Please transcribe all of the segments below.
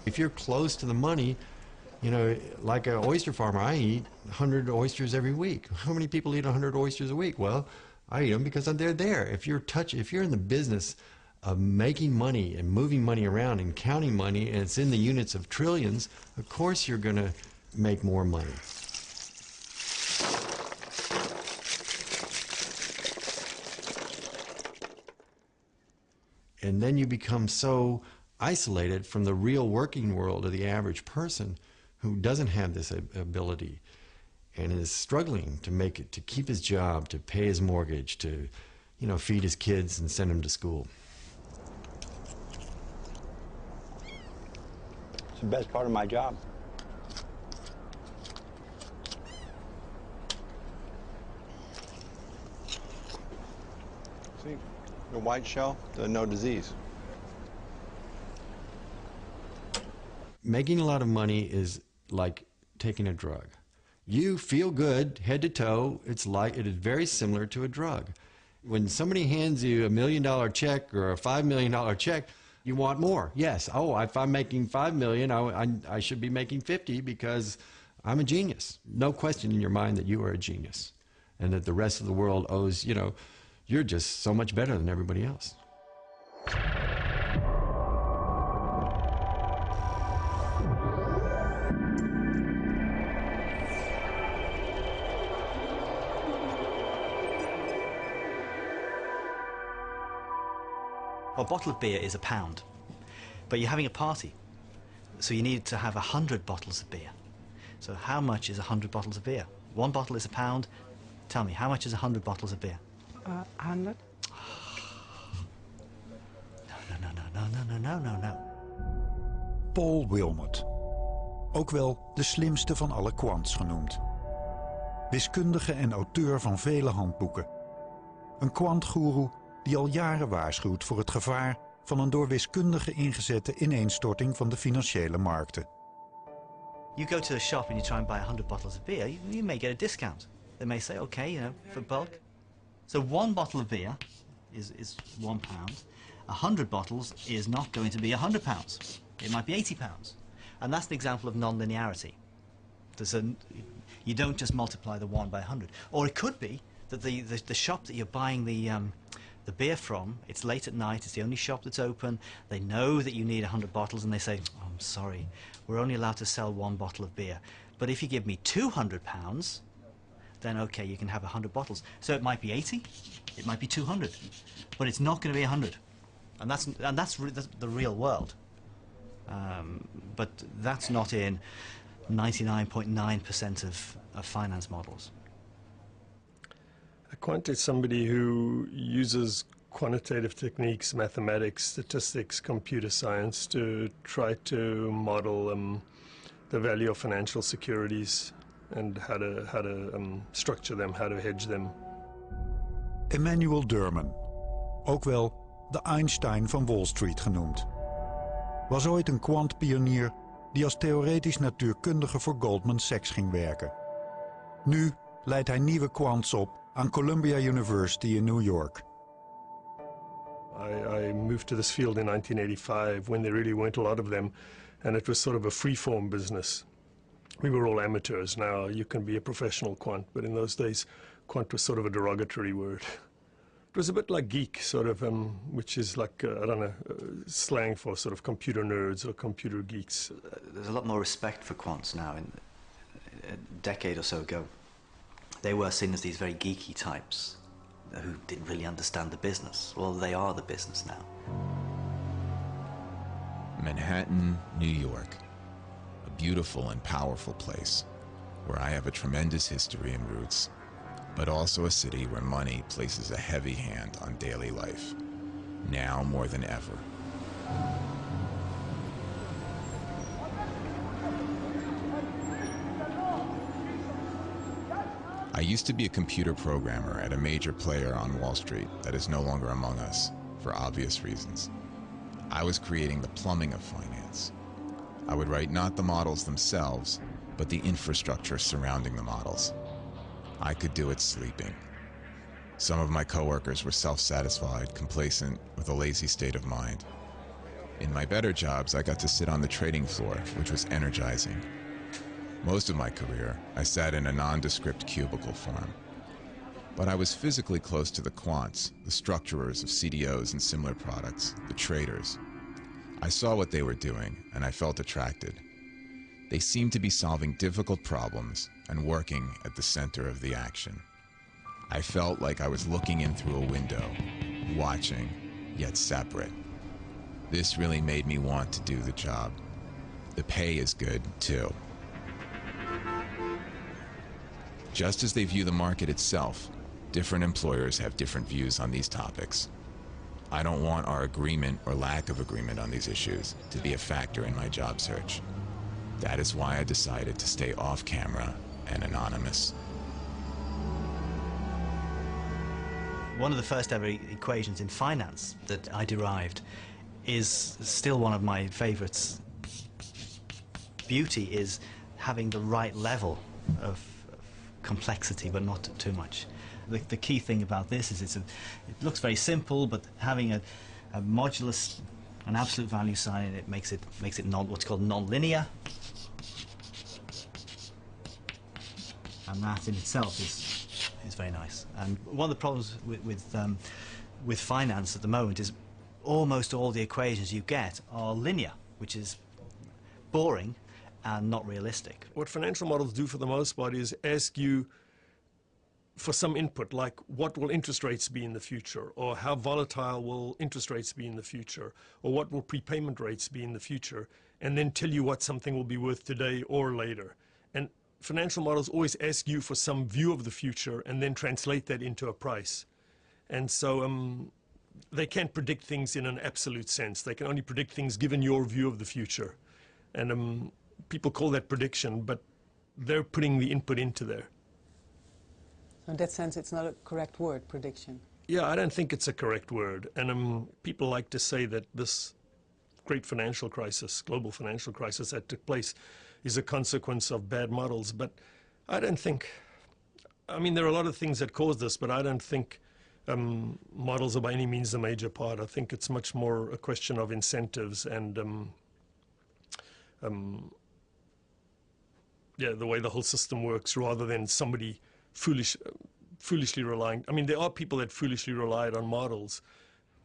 If you're close to the money, you know, like an oyster farmer, I eat 100 oysters every week. How many people eat 100 oysters a week? Well, I eat them because they're there. If you're in the business of making money and moving money around and counting money, and it's in the units of trillions, of course you're going to make more money. And then you become so isolated from the real working world of the average person who doesn't have this ability and is struggling to make it, to keep his job, to pay his mortgage, to, you know, feed his kids and send them to school. It's the best part of my job. See, the white shell, no disease. Making a lot of money is like taking a drug. You feel good head to toe. It is very similar to a drug. When somebody hands you $1 million check or a $5 million check, you want more. Yes. Oh, if I'm making $5 million, I should be making 50 because I'm a genius. No question in your mind that you are a genius, and that the rest of the world owes, you know, you're just so much better than everybody else. A bottle of beer is £1, but you're having a party, so you need to have 100 bottles of beer. So how much is 100 bottles of beer? One bottle is £1. Tell me, how much is 100 bottles of beer? 100. No. Paul Wilmot, ook wel de slimste van alle quants genoemd. Wiskundige en auteur van vele handboeken. Een kwantgoeroe die al jaren waarschuwt voor het gevaar van een door wiskundigen ingezette ineenstorting van de financiële markten. You go to a shop and you try and buy 100 bottles of beer, you may get a discount. They may say, okay, you know, for bulk. So one bottle of beer is £1. 100 bottles is not going to be £100. It might be £80. And that's an example of non-linearity. You don't just multiply the 1 by 100. Or it could be that the shop that you're buying the beer from, it's late at night, it's the only shop that's open, they know that you need 100 bottles and they say, oh, I'm sorry, we're only allowed to sell one bottle of beer. But if you give me £200, then okay, you can have 100 bottles. So it might be 80, it might be 200, but it's not going to be 100. And that's the real world. But that's not in 99.9% of finance models. A quant is somebody who uses quantitative techniques, mathematics, statistics, computer science to try to model the value of financial securities and how to structure them, how to hedge them. Emmanuel Derman, ook wel de Einstein van Wall Street genoemd, was ooit een kwantpionier die als theoretisch natuurkundige voor Goldman Sachs ging werken. Nu leidt hij nieuwe quants op aan Columbia University in New York. I moved to this field in 1985 when there really weren't a lot of them, and it was sort of a free-form business. We were all amateurs. Now you can be a professional quant, but in those days quant was sort of a derogatory word. It was a bit like geek, sort of, which is like, I don't know, slang for sort of computer nerds or computer geeks. There's a lot more respect for quants now. A decade or so ago, they were seen as these very geeky types who didn't really understand the business. Well, they are the business now. Manhattan, New York. A beautiful and powerful place where I have a tremendous history and roots, but also a city where money places a heavy hand on daily life, now more than ever. I used to be a computer programmer at a major player on Wall Street that is no longer among us, for obvious reasons. I was creating the plumbing of finance. I would write not the models themselves, but the infrastructure surrounding the models. I could do it sleeping. Some of my coworkers were self-satisfied, complacent, with a lazy state of mind. In my better jobs, I got to sit on the trading floor, which was energizing. Most of my career, I sat in a nondescript cubicle form. But I was physically close to the quants, the structurers of CDOs and similar products, the traders. I saw what they were doing, and I felt attracted. They seemed to be solving difficult problems and working at the center of the action. I felt like I was looking in through a window, watching, yet separate. This really made me want to do the job. The pay is good, too. Just as they view the market itself, different employers have different views on these topics. I don't want our agreement or lack of agreement on these issues to be a factor in my job search. That is why I decided to stay off camera and anonymous. One of the first ever equations in finance that I derived is still one of my favorites. Beauty is having the right level of complexity, but not too much. The key thing about this is it looks very simple, but having a modulus, an absolute value sign in it makes it what's called non-linear, and that in itself is very nice. And one of the problems with finance at the moment is almost all the equations you get are linear, which is boring and not realistic. What financial models do for the most part is ask you for some input, like what will interest rates be in the future, or how volatile will interest rates be in the future, or what will prepayment rates be in the future, and then tell you what something will be worth today or later. And financial models always ask you for some view of the future and then translate that into a price. And so they can't predict things in an absolute sense. They can only predict things given your view of the future. And people call that prediction, but they're putting the input into there. So in that sense, it's not a correct word, prediction. Yeah, I don't think it's a correct word. And people like to say that this great financial crisis, global financial crisis that took place is a consequence of bad models. But I don't think, I mean, there are a lot of things that caused this, but I don't think models are by any means the major part. I think it's much more a question of incentives and yeah, the way the whole system works, rather than somebody foolishly relying. I mean, there are people that foolishly relied on models.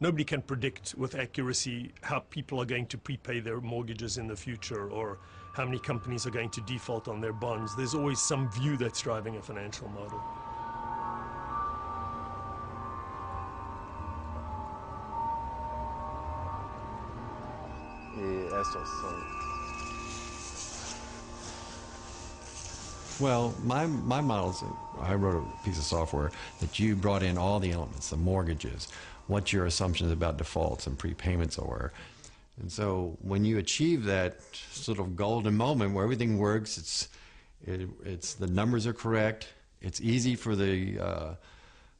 Nobody can predict with accuracy how people are going to prepay their mortgages in the future, or how many companies are going to default on their bonds. There's always some view that's driving a financial model. Well, my models, I wrote a piece of software that you brought in all the elements, the mortgages, what your assumptions about defaults and prepayments are. And so when you achieve that sort of golden moment where everything works, it's the numbers are correct, it's easy for the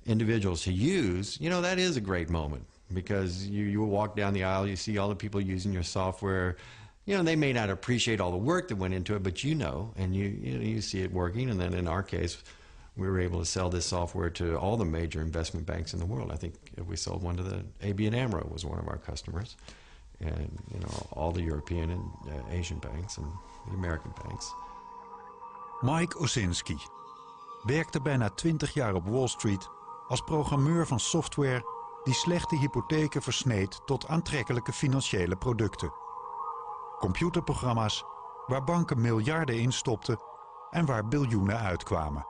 individuals to use, you know, that is a great moment, because you walk down the aisle, you see all the people using your software. You know, they may not appreciate all the work that went into it, but you know, and you see it working. And then in our case, we were able to sell this software to all the major investment banks in the world. I think we sold one to the ABN AMRO was one of our customers, and you know, all the European and Asian banks and the American banks. Mike Osinski werkte bijna 20 jaar op Wall Street als programmeur van software die slechte hypotheken versneed tot aantrekkelijke financiële producten. Computerprogramma's waar banken miljarden in stopten en waar biljoenen uitkwamen.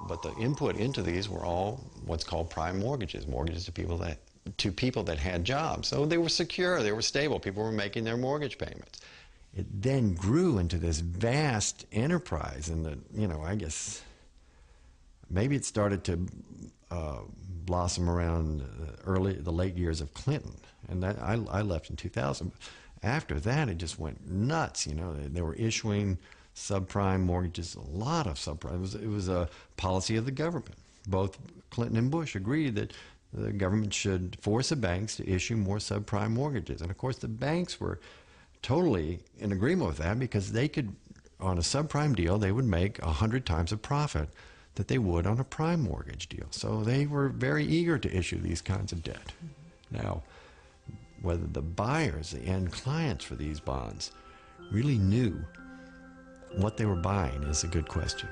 But the input into these were all what's called prime mortgages, mortgages to people that had jobs. So they were secure, they were stable, people were making their mortgage payments. It then grew into this vast enterprise, and I guess maybe it started to blossom around the late years of Clinton, and that I left in 2000. After that, it just went nuts. You know, they were issuing subprime mortgages, a lot of subprime. It was a policy of the government. Both Clinton and Bush agreed that the government should force the banks to issue more subprime mortgages, and of course the banks were totally in agreement with that, because they could, on a subprime deal, they would make 100 times the profit that they would on a prime mortgage deal. So they were very eager to issue these kinds of debt. Now, whether the buyers, the end clients for these bonds, really knew what they were buying is a good question.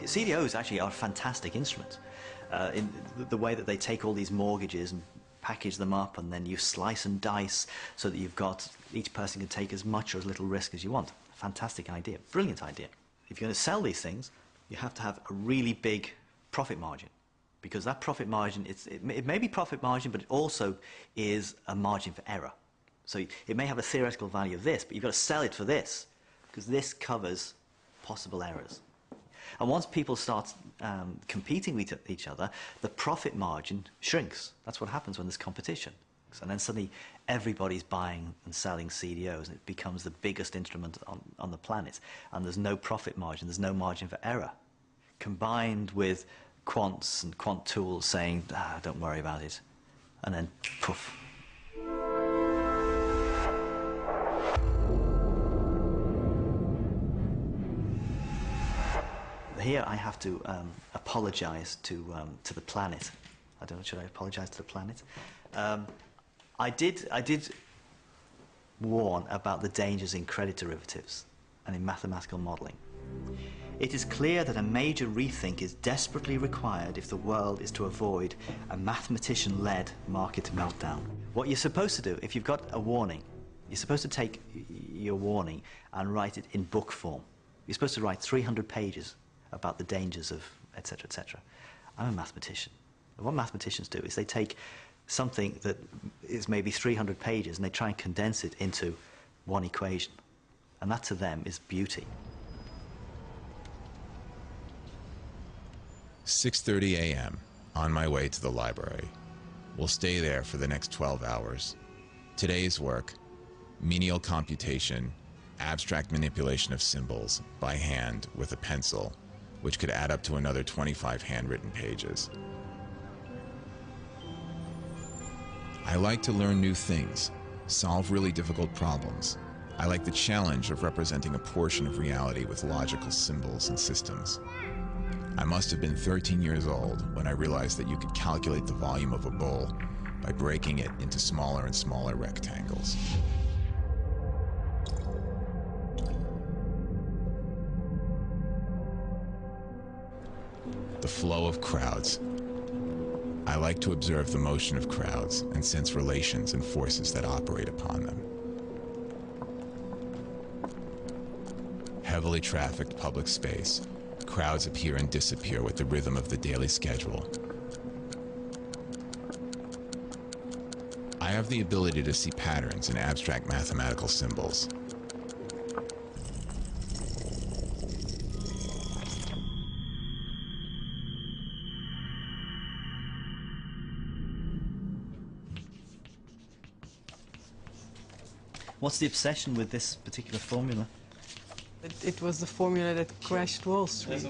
CDOs actually are a fantastic instrument in the way that they take all these mortgages and package them up, and then you slice and dice so that you've got, each person can take as much or as little risk as you want. Fantastic idea, brilliant idea. If you're going to sell these things, you have to have a really big profit margin, because that profit margin, it may be profit margin, but it also is a margin for error. So it may have a theoretical value of this, but you've got to sell it for this, because this covers possible errors. And once people start competing with each other, the profit margin shrinks. That's what happens when there's competition. And then suddenly everybody's buying and selling CDOs, and it becomes the biggest instrument on the planet. And there's no profit margin, there's no margin for error. Combined with quants and quant tools saying, don't worry about it. And then, poof. Here I have to apologize to the planet. I don't know, should I apologize to the planet? I did warn about the dangers in credit derivatives and in mathematical modeling. It is clear that a major rethink is desperately required if the world is to avoid a mathematician-led market meltdown. What you're supposed to do, if you've got a warning, you're supposed to take your warning and write it in book form. You're supposed to write 300 pages about the dangers of etc., etc. I'm a mathematician. And what mathematicians do is they take something that is maybe 300 pages and they try and condense it into one equation. And that to them is beauty. 6:30 a.m., on my way to the library. We'll stay there for the next 12 hours. Today's work: menial computation, abstract manipulation of symbols by hand with a pencil, which could add up to another 25 handwritten pages. I like to learn new things, solve really difficult problems. I like the challenge of representing a portion of reality with logical symbols and systems. I must have been 13 years old when I realized that you could calculate the volume of a bowl by breaking it into smaller and smaller rectangles. The flow of crowds. I like to observe the motion of crowds and sense relations and forces that operate upon them. Heavily trafficked public space. Crowds appear and disappear with the rhythm of the daily schedule. I have the ability to see patterns in abstract mathematical symbols. What's the obsession with this particular formula? It was the formula that crashed Wall Street.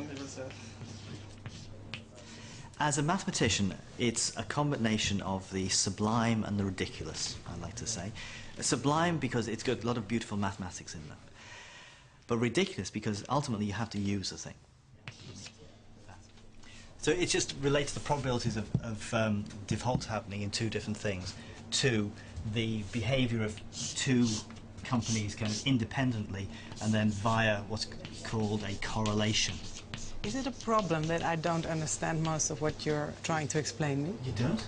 As a mathematician, it's a combination of the sublime and the ridiculous, I like to say. Sublime because it's got a lot of beautiful mathematics in them. But ridiculous because ultimately you have to use the thing. So it just relates to the probabilities of defaults happening in two different things to the behavior of two companies kind of independently and then via what's called a correlation. Is it a problem that I don't understand most of what you're trying to explain me? You don't?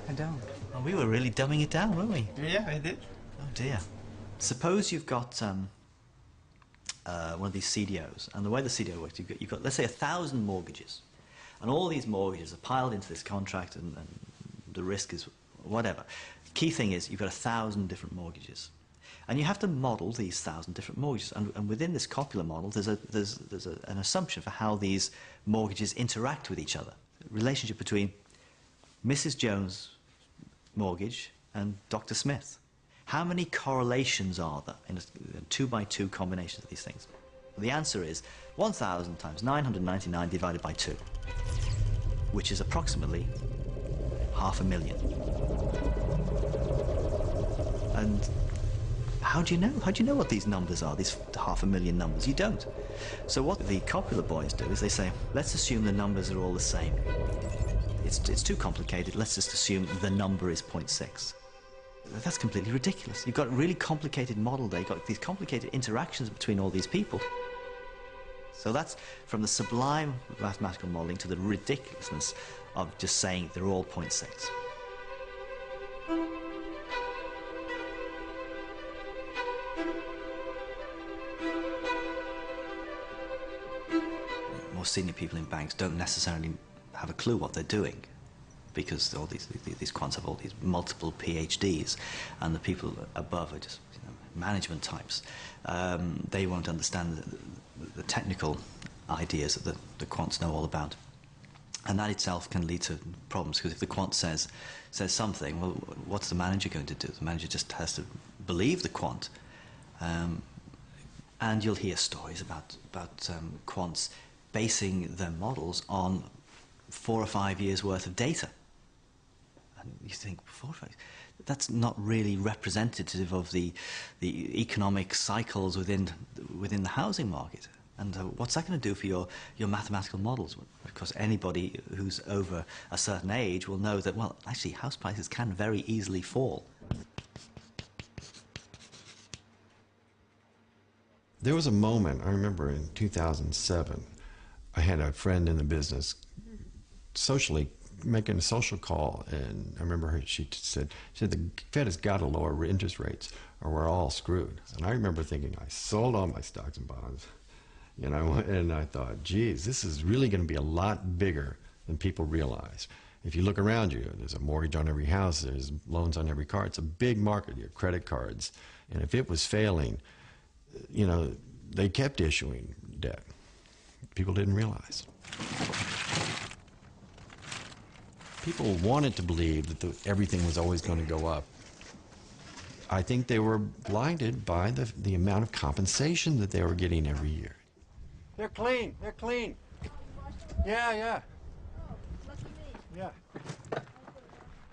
I don't. Oh, we were really dumbing it down, weren't we? Yeah, I did. Oh dear. Suppose you've got one of these CDOs, and the way the CDO works, you've got let's say 1,000 mortgages, and all these mortgages are piled into this contract, and the risk is whatever. Key thing is you've got 1,000 different mortgages, and you have to model these 1,000 different mortgages. And within this copula model, there's an assumption for how these mortgages interact with each other. The relationship between Mrs. Jones' mortgage and Dr. Smith. How many correlations are there in 2-by-2 combinations of these things? The answer is 1,000 times 999 divided by 2, which is approximately 500,000. And how do you know? How do you know what these numbers are, these 500,000 numbers? You don't. So what the copula boys do is they say, let's assume the numbers are all the same. it's too complicated, let's just assume the number is 0.6. That's completely ridiculous. You've got a really complicated model there. You've got these complicated interactions between all these people. So that's from the sublime mathematical modeling to the ridiculousness of just saying they're all 0.6. More senior people in banks don't necessarily have a clue what they're doing, because all these quants have all these multiple PhDs, and the people above are just management types. They won't understand the technical ideas that the quants know all about. And that itself can lead to problems, because if the quant says something, well, what's the manager going to do? The manager just has to believe the quant. And you'll hear stories about quants basing their models on 4 or 5 years worth of data. And you think, 4 or 5? That's not really representative of the economic cycles within the housing market. And what's that going to do for your mathematical models? Because anybody who's over a certain age will know that, well, actually, house prices can very easily fall. There was a moment, I remember in 2007, I had a friend in the business socially making a social call, and I remember she said the Fed has got to lower interest rates or we're all screwed. And I remember thinking, I sold all my stocks and bonds, you know, and I thought, geez, this is really going to be a lot bigger than people realize. If you look around you, there's a mortgage on every house, there's loans on every car. It's a big market, your credit cards. And if it was failing, you know, they kept issuing debt. People didn't realize. People wanted to believe that everything was always going to go up. I think they were blinded by the amount of compensation that they were getting every year. They're clean. They're clean. Yeah. Yeah.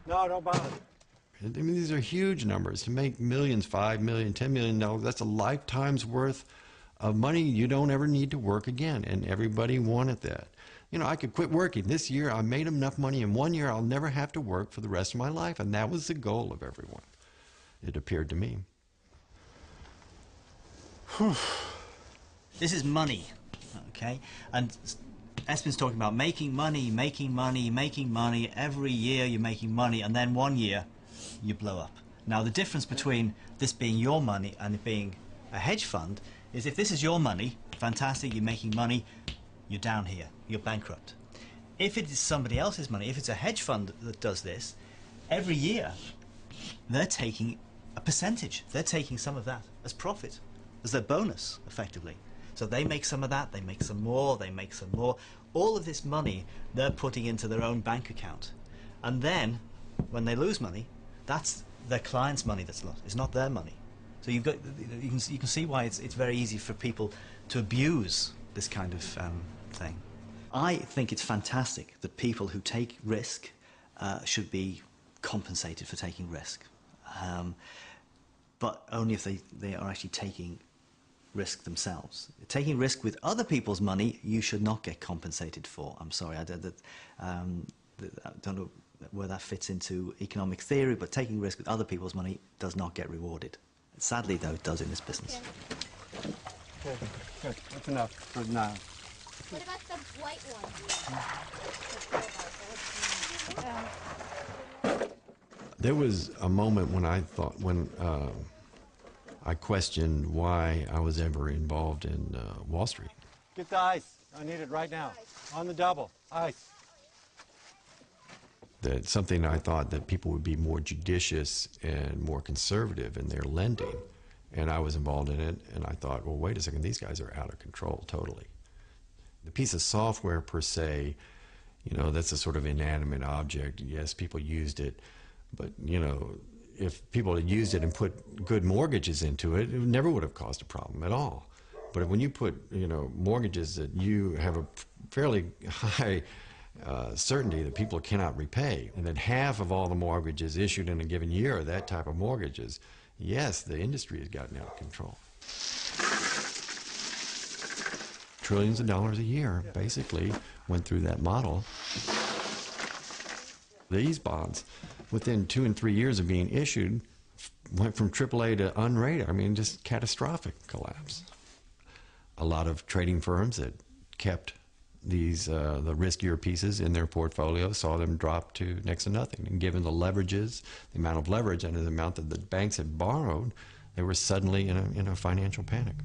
No, don't bother. I mean, these are huge numbers. To make millions, $5 million, $10 million, that's a lifetime's worth of money you don't ever need to work again. And everybody wanted that. You know, I could quit working. This year, I made enough money. In 1 year, I'll never have to work for the rest of my life. And that was the goal of everyone, it appeared to me. This is money, okay? And Espen's talking about making money. Every year you're making money, and then 1 year you blow up. Now, the difference between this being your money and it being a hedge fund is if this is your money, fantastic, you're making money, you're down here, you're bankrupt. If it is somebody else's money, if it's a hedge fund that does this, every year they're taking a percentage. They're taking some of that as profit, as their bonus, effectively. So they make some of that, they make some more, they make some more. All of this money they're putting into their own bank account. And then, when they lose money, that's their client's money that's lost. It's not their money. So you can see why it's very easy for people to abuse this kind of thing. I think it's fantastic that people who take risk should be compensated for taking risk, but only if they are actually taking risk themselves. Taking risk with other people's money, you should not get compensated for. I'm sorry, I don't know where that fits into economic theory, but taking risk with other people's money does not get rewarded. Sadly, though, it does in this business. Okay, good. That's enough for now. What about the white one? There was a moment when I thought, I questioned why I was ever involved in Wall Street. Get the ice. I need it right now. On the double. Ice. That's something I thought that people would be more judicious and more conservative in their lending. And I was involved in it, and I thought, well, wait a second, these guys are out of control totally. The piece of software per se, you know, that's a sort of inanimate object. Yes, people used it, but, you know, if people had used it and put good mortgages into it, it never would have caused a problem at all. But when you put, you know, mortgages that you have a fairly high certainty that people cannot repay, and that half of all the mortgages issued in a given year are that type of mortgages, yes, the industry has gotten out of control. Trillions of dollars a year basically went through that model. These bonds, within 2 and 3 years of being issued, went from AAA to unrated. I mean, just catastrophic collapse. A lot of trading firms that kept these the riskier pieces in their portfolio saw them drop to next to nothing. And given the leverages, the amount of leverage and the amount that the banks had borrowed, they were suddenly in a financial panic.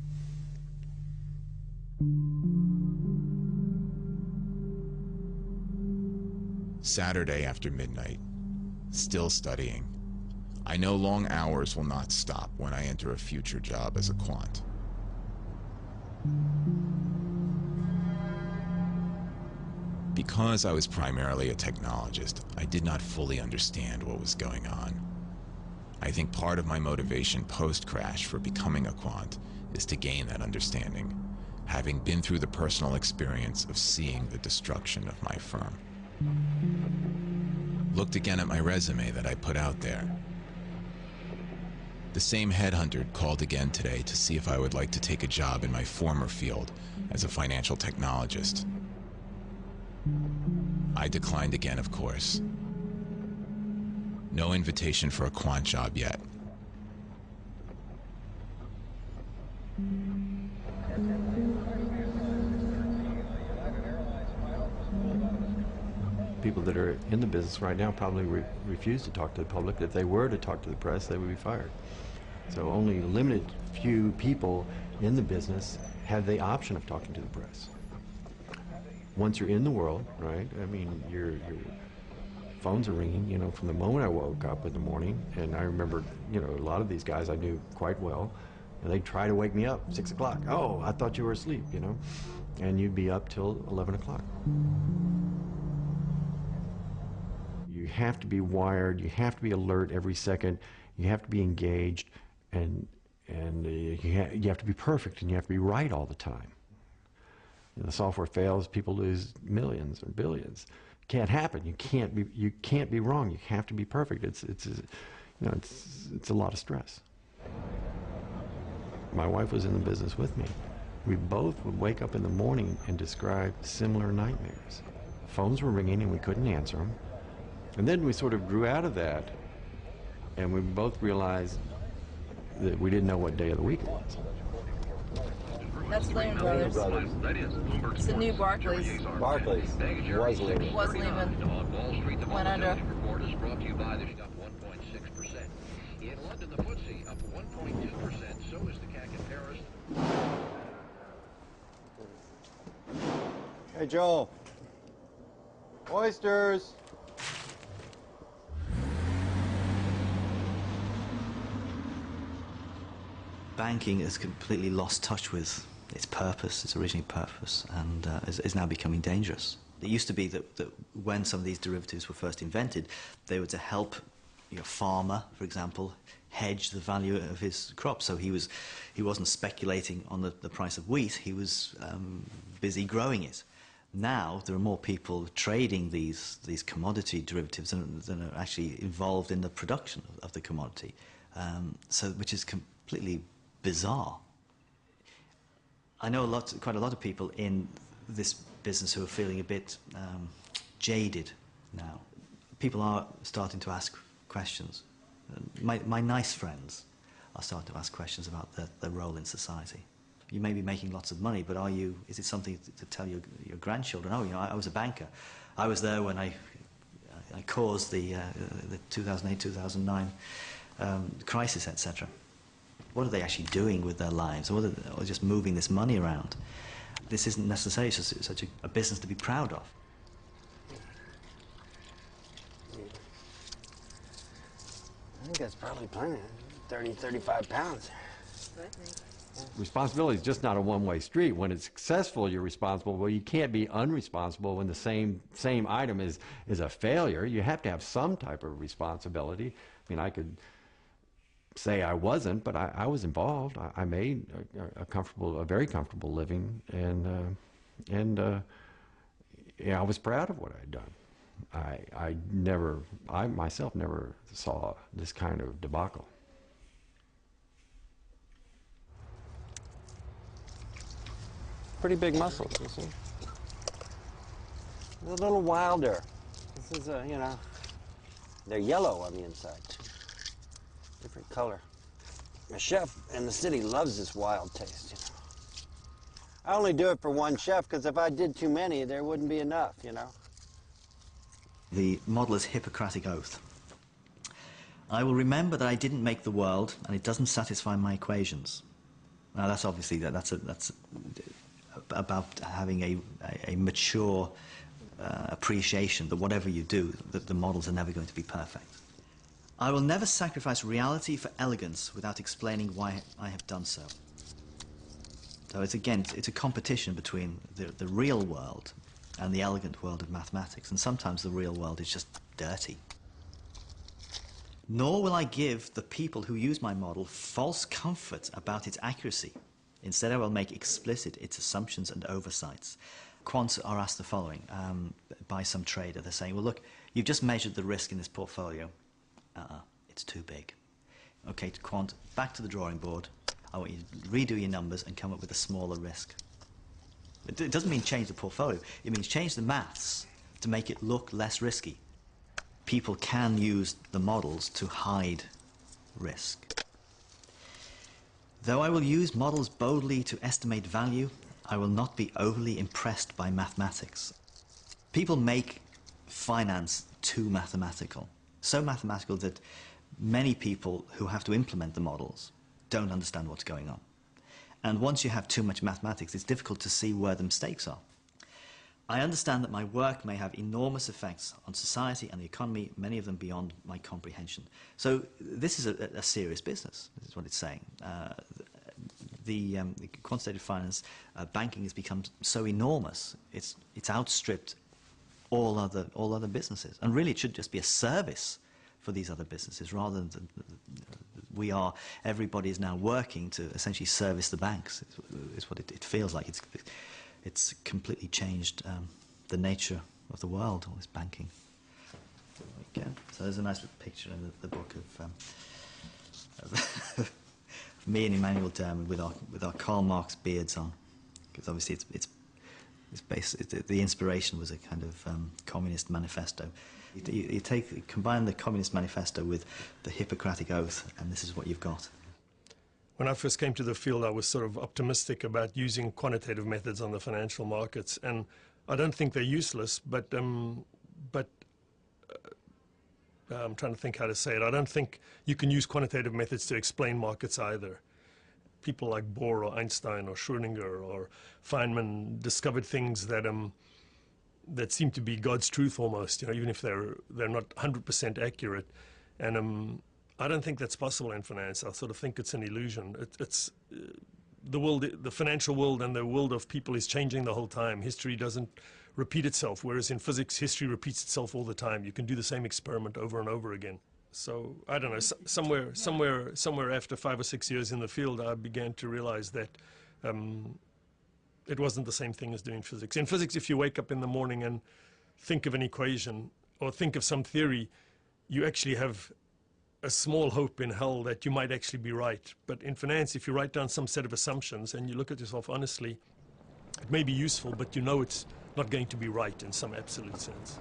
Saturday after midnight, still studying. I know long hours will not stop when I enter a future job as a quant. Because I was primarily a technologist, I did not fully understand what was going on. I think part of my motivation post-crash for becoming a quant is to gain that understanding, having been through the personal experience of seeing the destruction of my firm. Looked again at my resume that I put out there. The same headhunter called again today to see if I would like to take a job in my former field as a financial technologist. I declined again, of course. No invitation for a quant job yet. People that are in the business right now probably refuse to talk to the public. If they were to talk to the press, they would be fired. So only a limited few people in the business have the option of talking to the press. Once you're in the world, right? I mean, your phones are ringing, you know, from the moment I woke up in the morning. And I remember, you know, a lot of these guys I knew quite well. And they'd try to wake me up, 6 o'clock. Oh, I thought you were asleep, you know? And you'd be up till 11 o'clock. You have to be wired, you have to be alert every second, you have to be engaged, and you have to be perfect, and you have to be right all the time. You know, the software fails, people lose millions or billions. It can't happen. You can't be wrong. You have to be perfect. It's a lot of stress. My wife was in the business with me. We both would wake up in the morning and describe similar nightmares. Phones were ringing and we couldn't answer them. And then we sort of grew out of that, and we both realized that we didn't know what day of the week it was. That's Lehman Brothers. It's the new Barclays. Barclays. Was Lehman. Was Lehman. Went under. In London, the FTSE up 1.2%. So is the CAC in Paris. Hey, Joel. Oysters. Banking has completely lost touch with its purpose, its original purpose, and is now becoming dangerous. It used to be that when some of these derivatives were first invented, they were to help a farmer, for example, hedge the value of his crop. So he wasn't speculating on the price of wheat, he was busy growing it. Now there are more people trading these commodity derivatives than are actually involved in the production of the commodity, which is completely bizarre. I know quite a lot of people in this business who are feeling a bit jaded now. People are starting to ask questions. My nice friends are starting to ask questions about their role in society. You may be making lots of money, but is it something to tell your grandchildren? Oh, I was a banker. I was there when I caused the 2008-2009 crisis, etc. What are they actually doing with their lives? Or just moving this money around? This isn't necessarily such a business to be proud of. I think that's probably plenty. 30, 35 pounds. Responsibility is just not a one-way street. When it's successful, you're responsible. Well, you can't be unresponsible when the same item is a failure. You have to have some type of responsibility. I mean, I could say I wasn't, but I was involved. I made a very comfortable living, and I was proud of what I'd done. I myself never saw this kind of debacle. Pretty big muscles, you see. A little wilder. This is They're yellow on the inside, too. Different color. A chef in the city loves this wild taste, you know. I only do it for one chef, because if I did too many, there wouldn't be enough, you know. The model is Hippocratic Oath. I will remember that I didn't make the world, and it doesn't satisfy my equations. Now, that's obviously, that's about having a mature appreciation that whatever you do, that the models are never going to be perfect. I will never sacrifice reality for elegance without explaining why I have done so. So it's a competition between the real world and the elegant world of mathematics, and sometimes the real world is just dirty. Nor will I give the people who use my model false comfort about its accuracy. Instead, I will make explicit its assumptions and oversights. Quants are asked the following by some trader. They're saying, well, look, you've just measured the risk in this portfolio. It's too big. Okay, quant, back to the drawing board. I want you to redo your numbers and come up with a smaller risk. It doesn't mean change the portfolio. It means change the maths to make it look less risky. People can use the models to hide risk. Though I will use models boldly to estimate value, I will not be overly impressed by mathematics. People make finance too mathematical. So mathematical that many people who have to implement the models don't understand what's going on. And once you have too much mathematics, it's difficult to see where the mistakes are. I understand that my work may have enormous effects on society and the economy, many of them beyond my comprehension. So this is a serious business, this is what it's saying. The quantitative finance, banking has become so enormous, it's outstripped all other businesses. And really it should just be a service for these other businesses rather than everybody is now working to essentially service the banks, is what it feels like. It's completely changed the nature of the world, all this banking. There we go. So there's a nice little picture in the book of me and Emmanuel Dermond with our Karl Marx beards on, because obviously the inspiration was a kind of communist manifesto. You combine the Communist Manifesto with the Hippocratic Oath, and this is what you've got. When I first came to the field, I was sort of optimistic about using quantitative methods on the financial markets, and I don't think they're useless, but I'm trying to think how to say it. I don't think you can use quantitative methods to explain markets either. People like Bohr or Einstein or Schrödinger or Feynman discovered things that seem to be God's truth almost, you know, even if they're not 100% accurate. And I don't think that's possible in finance. I sort of think it's an illusion. The world, the financial world and the world of people is changing the whole time. History doesn't repeat itself, whereas in physics, history repeats itself all the time. You can do the same experiment over and over again. So, I don't know, somewhere after 5 or 6 years in the field, I began to realize that it wasn't the same thing as doing physics. In physics, if you wake up in the morning and think of an equation or think of some theory, you actually have a small hope in hell that you might actually be right. But in finance, if you write down some set of assumptions and you look at yourself honestly, it may be useful, but you know it's not going to be right in some absolute sense.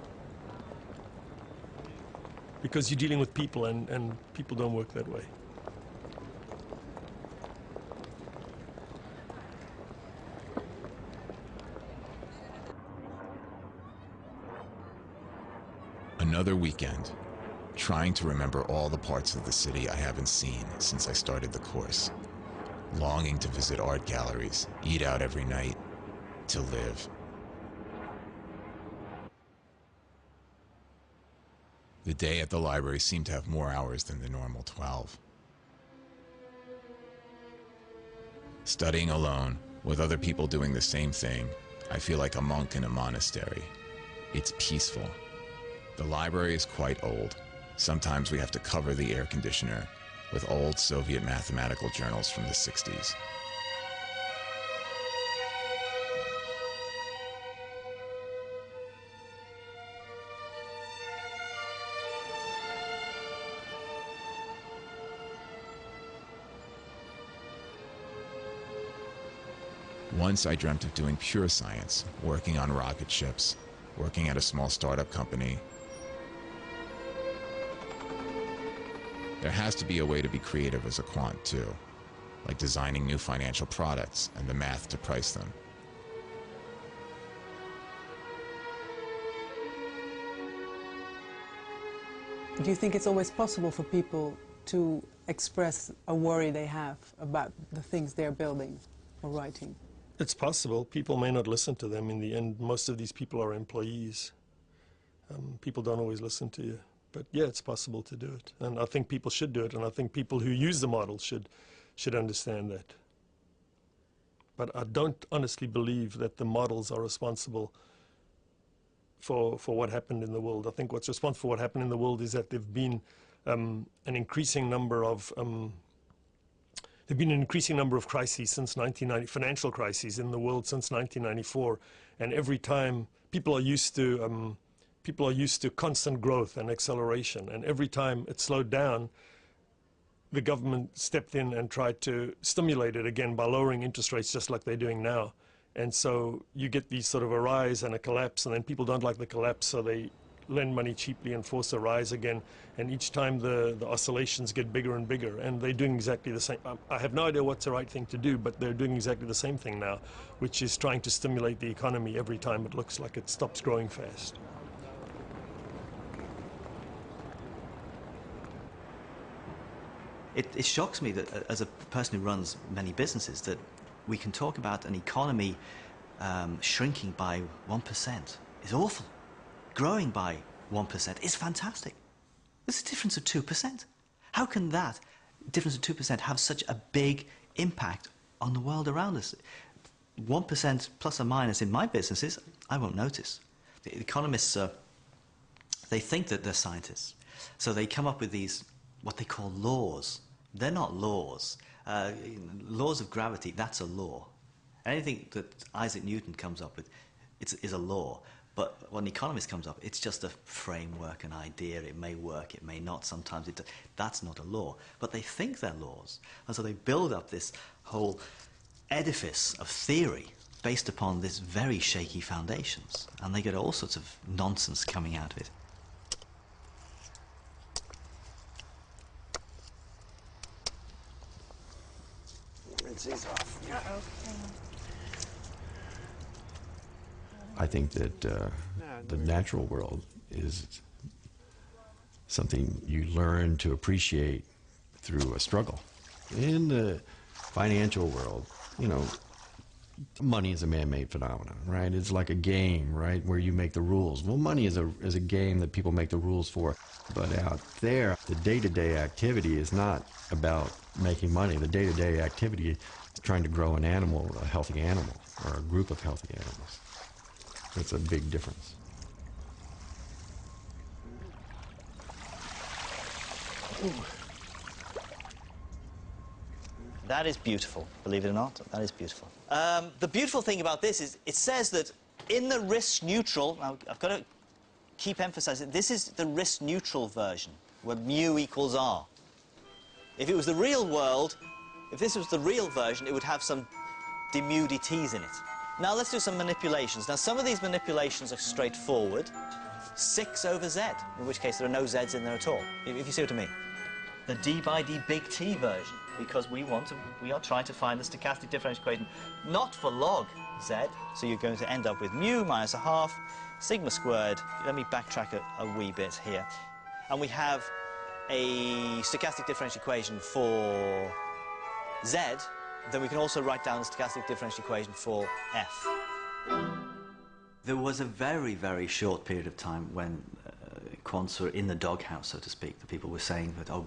Because you're dealing with people, and people don't work that way. Another weekend, trying to remember all the parts of the city I haven't seen since I started the course. Longing to visit art galleries, eat out every night, to live. The day at the library seemed to have more hours than the normal 12. Studying alone, with other people doing the same thing, I feel like a monk in a monastery. It's peaceful. The library is quite old. Sometimes we have to cover the air conditioner with old Soviet mathematical journals from the 60s. Once I dreamt of doing pure science, working on rocket ships, working at a small startup company. There has to be a way to be creative as a quant too, like designing new financial products and the math to price them. Do you think it's always possible for people to express a worry they have about the things they're building or writing? It's possible. People may not listen to them in the end. Most of these people are employees. People don't always listen to you. But yeah, it's possible to do it. And I think people should do it. And I think people who use the model should understand that. But I don't honestly believe that the models are responsible for what happened in the world. I think what's responsible for what happened in the world is that there've been an increasing number of crises since 1990, financial crises in the world since 1994, and every time people are used to constant growth and acceleration, and every time it slowed down, the government stepped in and tried to stimulate it again by lowering interest rates just like they're doing now. And so you get these sort of a rise and a collapse, and then people don't like the collapse, so they lend money cheaply and force a rise again. And each time the oscillations get bigger and bigger, and they're doing exactly the same. I have no idea what's the right thing to do, but they're doing exactly the same thing now, which is trying to stimulate the economy every time it looks like it stops growing fast. It shocks me that, as a person who runs many businesses, that we can talk about an economy shrinking by 1% is awful. Growing by 1% is fantastic. There's a difference of 2%. How can that difference of 2% have such a big impact on the world around us? 1% plus or minus in my businesses, I won't notice. The economists, they think that they're scientists. So they come up with these, what they call laws. They're not laws. Laws of gravity, that's a law. Anything that Isaac Newton comes up with is a law. But when an economist comes up, it's just a framework, an idea. It may work, it may not. Sometimes it does. That's not a law. But they think they're laws. And so they build up this whole edifice of theory based upon this very shaky foundations. And they get all sorts of nonsense coming out of it. It's off. I think that the natural world is something you learn to appreciate through a struggle. In the financial world, you know, money is a man-made phenomenon, right? It's like a game, right, where you make the rules. Well, money is a game that people make the rules for. But out there, the day-to-day activity is not about making money. The day-to-day activity is trying to grow an animal, a healthy animal, or a group of healthy animals. That's a big difference. That is beautiful, believe it or not. That is beautiful. The beautiful thing about this is it says that in the risk-neutral, now I've got to keep emphasizing, this is the risk-neutral version, where mu equals r. If it was the real world, if this was the real version, it would have some d mu dt's in it. Now let's do some manipulations. Now some of these manipulations are straightforward. 6 over z, in which case there are no z's in there at all, if you see what I mean. The d by d big T version, because we are trying to find the stochastic differential equation, not for log z, so you're going to end up with mu minus a half, sigma squared. Let me backtrack a wee bit here. And we have a stochastic differential equation for z, then we can also write down the stochastic differential equation for f. There was a very, very short period of time when quants were in the doghouse, so to speak. The people were saying that, oh,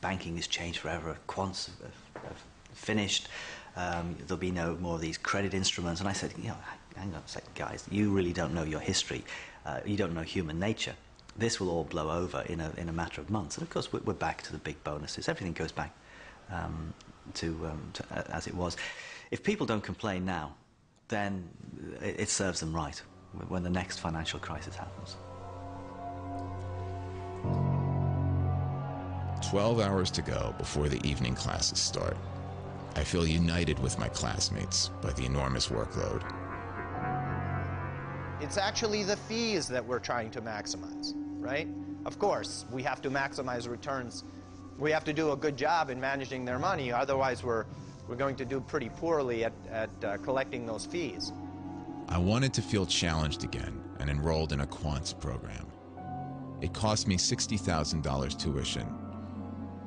banking has changed forever, quants have finished, there'll be no more of these credit instruments. And I said, you know, hang on a second, guys, you really don't know your history. You don't know human nature. This will all blow over in a matter of months. And of course, we're back to the big bonuses. Everything goes back to as it was. If people don't complain now, then it serves them right when the next financial crisis happens. 12 hours to go before the evening classes start. I feel united with my classmates by the enormous workload. It's actually the fees that we're trying to maximize, right? Of course, we have to maximize returns We have to do a good job in managing their money, otherwise we're going to do pretty poorly at collecting those fees. I wanted to feel challenged again and enrolled in a quants program. It cost me $60,000 tuition,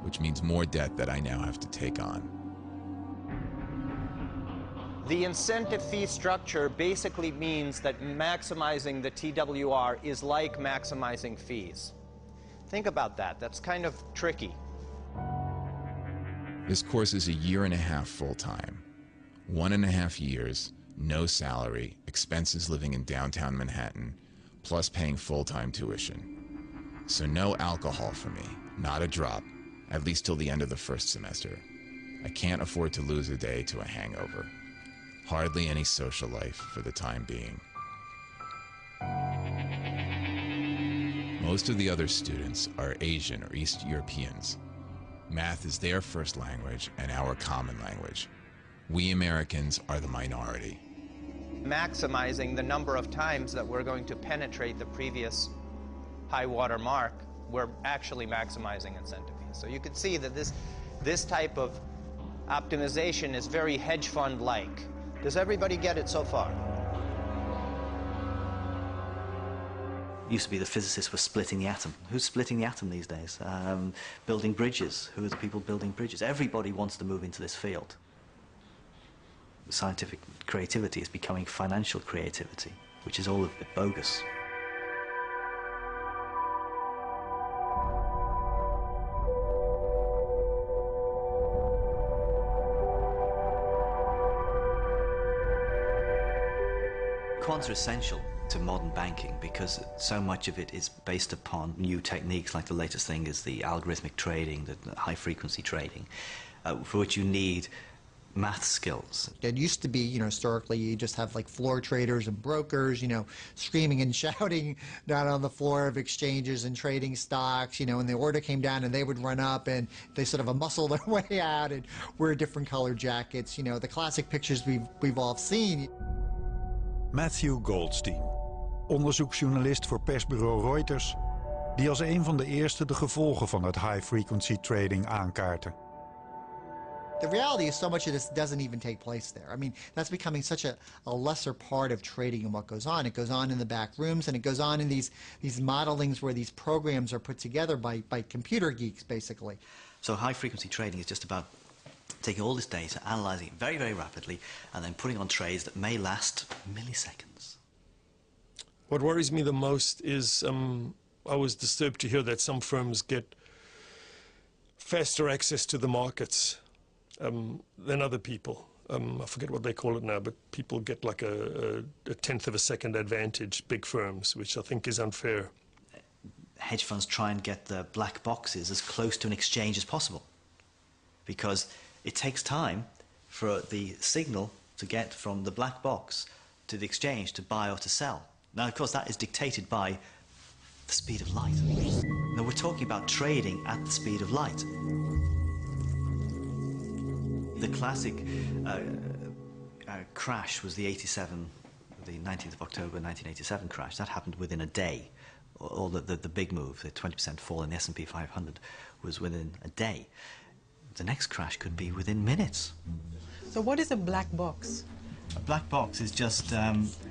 which means more debt that I now have to take on. The incentive fee structure basically means that maximizing the TWR is like maximizing fees. Think about that. That's kind of tricky. This course is 1.5 years full-time. 1.5 years, no salary, expenses living in downtown Manhattan, plus paying full-time tuition. So no alcohol for me, not a drop, at least till the end of the first semester. I can't afford to lose a day to a hangover. Hardly any social life for the time being. Most of the other students are Asian or East Europeans. Math is their first language and our common language. We Americans are the minority. Maximizing the number of times that we're going to penetrate the previous high water mark, we're actually maximizing incentive fees. So you can see that this type of optimization is very hedge fund-like. Does everybody get it so far? Used to be the physicists were splitting the atom. Who's splitting the atom these days? Building bridges. Who are the people building bridges? Everybody wants to move into this field. Scientific creativity is becoming financial creativity, which is all a bit bogus. Quants are essential to modern banking because so much of it is based upon new techniques, like the latest thing is the algorithmic trading, the high-frequency trading, for which you need math skills. It used to be, historically, you just have like floor traders and brokers, screaming and shouting down on the floor of exchanges and trading stocks, and the order came down and they would run up and they sort of muscle their way out and wear different colored jackets, the classic pictures we've all seen. Matthew Goldstein, onderzoeksjournalist voor persbureau Reuters, die als een van de eerste de gevolgen van het high-frequency trading aankaartte. The reality is so much of this doesn't even take place there. I mean, that's becoming such a lesser part of trading and what goes on. It goes on in the back rooms, and it goes on in these modelings where these programs are put together by computer geeks, basically. So high-frequency trading is just about taking all this data, analyzing it very, very rapidly, and then putting on trades that may last milliseconds. What worries me the most is I was disturbed to hear that some firms get faster access to the markets than other people. I forget what they call it now, but people get like a tenth of a second advantage, big firms, which I think is unfair. Hedge funds try and get the black boxes as close to an exchange as possible, because it takes time for the signal to get from the black box to the exchange to buy or to sell. Now, of course, that is dictated by the speed of light. Now, we're talking about trading at the speed of light. The classic crash was the 19th of October 1987 crash. That happened within a day. Or the big move, the 20% fall in the S&P 500 was within a day. The next crash could be within minutes. So what is a black box? A black box is just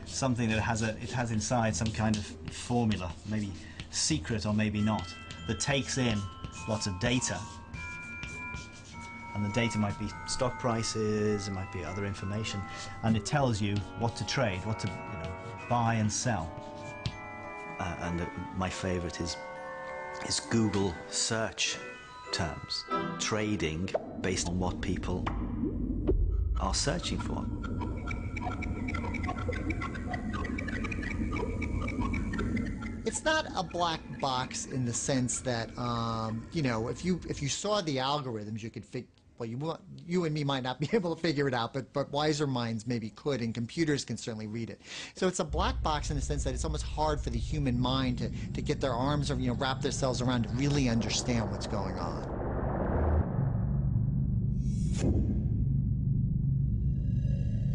something that has inside some kind of formula, maybe secret or maybe not, that takes in lots of data. And the data might be stock prices, it might be other information, and it tells you what to trade, what to buy and sell. And my favorite is Google search terms, trading based on what people are searching for. It's not a black box in the sense that, if you saw the algorithms, you could figure. Well, you and me might not be able to figure it out, but wiser minds maybe could, and computers can certainly read it. So it's a black box in the sense that it's almost hard for the human mind to get their arms or wrap themselves around to really understand what's going on.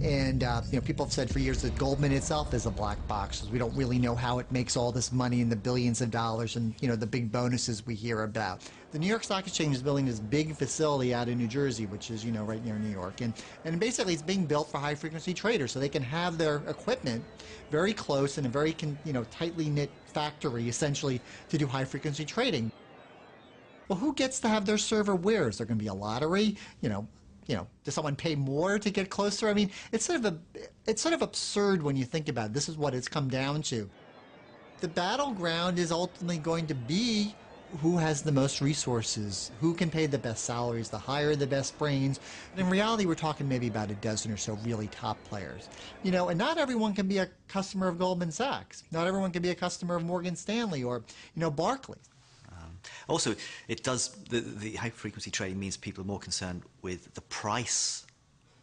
And people have said for years that Goldman itself is a black box. We don't really know how it makes all this money and the billions of dollars and the big bonuses we hear about. The New York Stock Exchange is building this big facility out in New Jersey, which is right near New York, and basically it's being built for high frequency traders, so they can have their equipment very close in a very tightly knit factory, essentially, to do high frequency trading. Well, who gets to have their server where? Is there going to be a lottery? Does someone pay more to get closer? I mean, it's sort of absurd when you think about it. This is what it's come down to. The battleground is ultimately going to be who has the most resources, who can pay the best salaries, the hire the best brains. And in reality, we're talking maybe about a dozen or so really top players. And not everyone can be a customer of Goldman Sachs. Not everyone can be a customer of Morgan Stanley or, Barclays. Also, it does, the high-frequency trading means people are more concerned with the price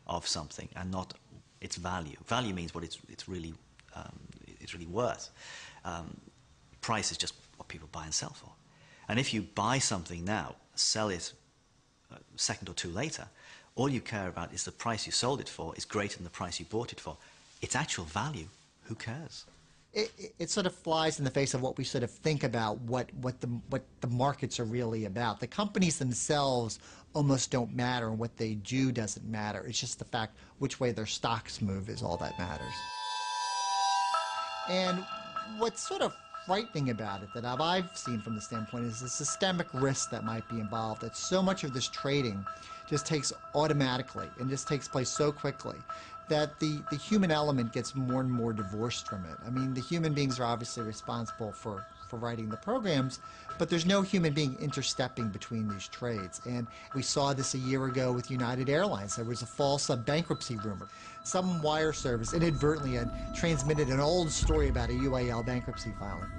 of something and not its value. Value means what it's really worth. Price is just what people buy and sell for. And if you buy something now, sell it a second or two later, all you care about is the price you sold it for is greater than the price you bought it for. Its actual value, who cares? It sort of flies in the face of what we sort of think about what the markets are really about. The companies themselves almost don't matter, and what they do doesn't matter. It's just the fact which way their stocks move is all that matters. And what's sort of frightening about it that I've seen from the standpoint is the systemic risk that might be involved, that so much of this trading just takes automatically and just takes place so quickly that the human element gets more and more divorced from it. I mean, the human beings are obviously responsible for writing the programs, but there's no human being interstepping between these trades. And we saw this a year ago with United Airlines. There was a false bankruptcy rumor. Some wire service inadvertently had transmitted an old story about a UAL bankruptcy filing.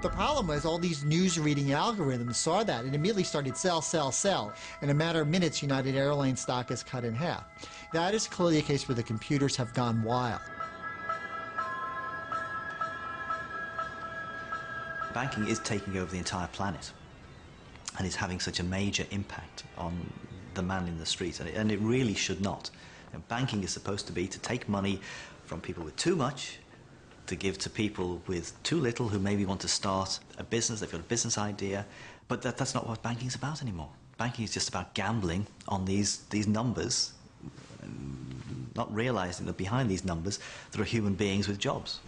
The problem was all these news-reading algorithms saw that and immediately started sell, sell, sell. In a matter of minutes, United Airlines stock is cut in half. That is clearly a case where the computers have gone wild. Banking is taking over the entire planet and is having such a major impact on the man in the street, and it really should not. Banking is supposed to be to take money from people with too much to give to people with too little who maybe want to start a business, they've got a business idea, but that's not what banking is about anymore. Banking is just about gambling on these numbers, not realizing that behind these numbers there are human beings with jobs.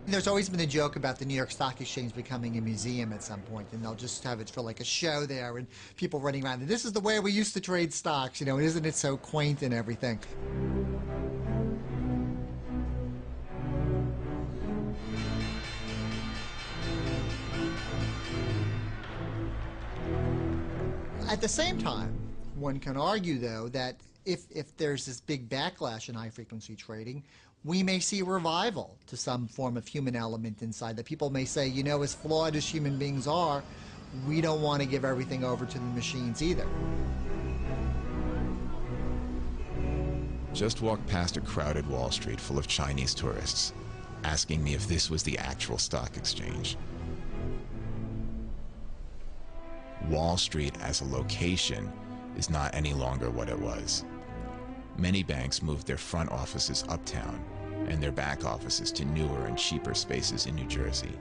There's always been a joke about the New York Stock Exchange becoming a museum at some point, and they'll just have it for like a show there and people running around. And this is the way we used to trade stocks, isn't it so quaint and everything? At the same time, one can argue, though, that if there's this big backlash in high-frequency trading, we may see a revival to some form of human element inside, that people may say, as flawed as human beings are, we don't want to give everything over to the machines either. Just walked past a crowded Wall Street full of Chinese tourists, asking me if this was the actual stock exchange. Wall Street as a location is not any longer what it was. Many banks moved their front offices uptown and their back offices to newer and cheaper spaces in New Jersey.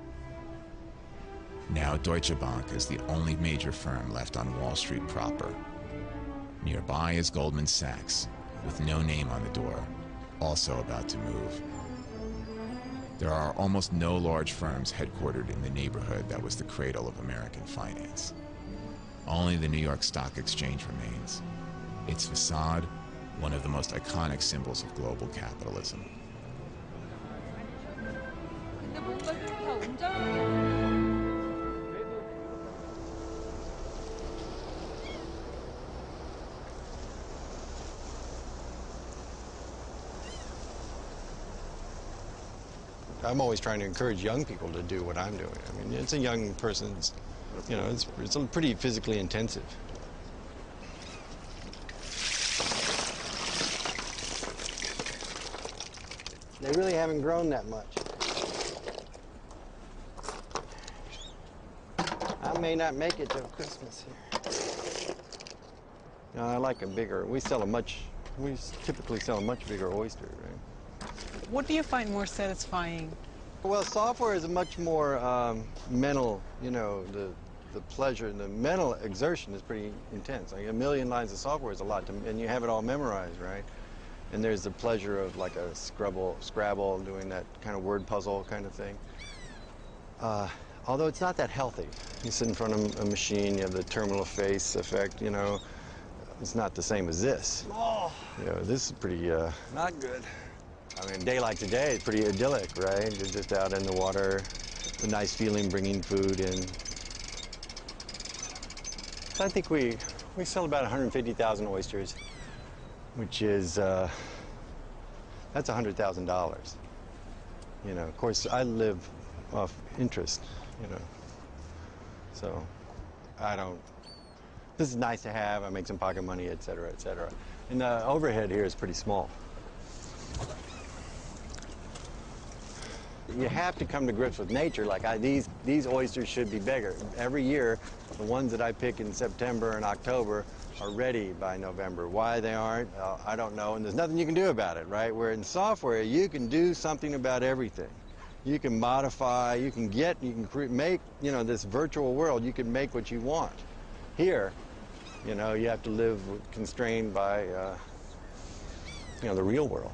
Now Deutsche Bank is the only major firm left on Wall Street proper. Nearby is Goldman Sachs, with no name on the door, also about to move. There are almost no large firms headquartered in the neighborhood that was the cradle of American finance. Only the New York Stock Exchange remains. Its facade, one of the most iconic symbols of global capitalism. I'm always trying to encourage young people to do what I'm doing. I mean, it's a young person's, it's pretty physically intensive. They really haven't grown that much. may not make it till Christmas here. No, I like a bigger. We typically sell a much bigger oyster, right? What do you find more satisfying? Well, software is a much more mental, you know, the pleasure and the mental exertion is pretty intense. Like 1,000,000 lines of software is a lot, and you have it all memorized, right? And there's the pleasure of like a Scrabble, doing that kind of word puzzle kind of thing. Although it's not that healthy. You sit in front of a machine, you have the terminal face effect, you know. It's not the same as this. Oh. You know, this is pretty, Not good. I mean, a day like today is pretty idyllic, right? You're just out in the water, the nice feeling bringing food in. So I think we sell about 150,000 oysters, which is, that's $100,000. You know, of course, I live off interest, you know. So this is nice to have, I make some pocket money, et cetera, et cetera. And the overhead here is pretty small. You have to come to grips with nature. Like these oysters should be bigger. Every year, the ones that I pick in September and October are ready by November. Why they aren't, I don't know, and there's nothing you can do about it, right? Where in software, you can do something about everything. You can modify, you can make, you know, this virtual world, you can make what you want. Here, you know, you have to live constrained by, you know, the real world.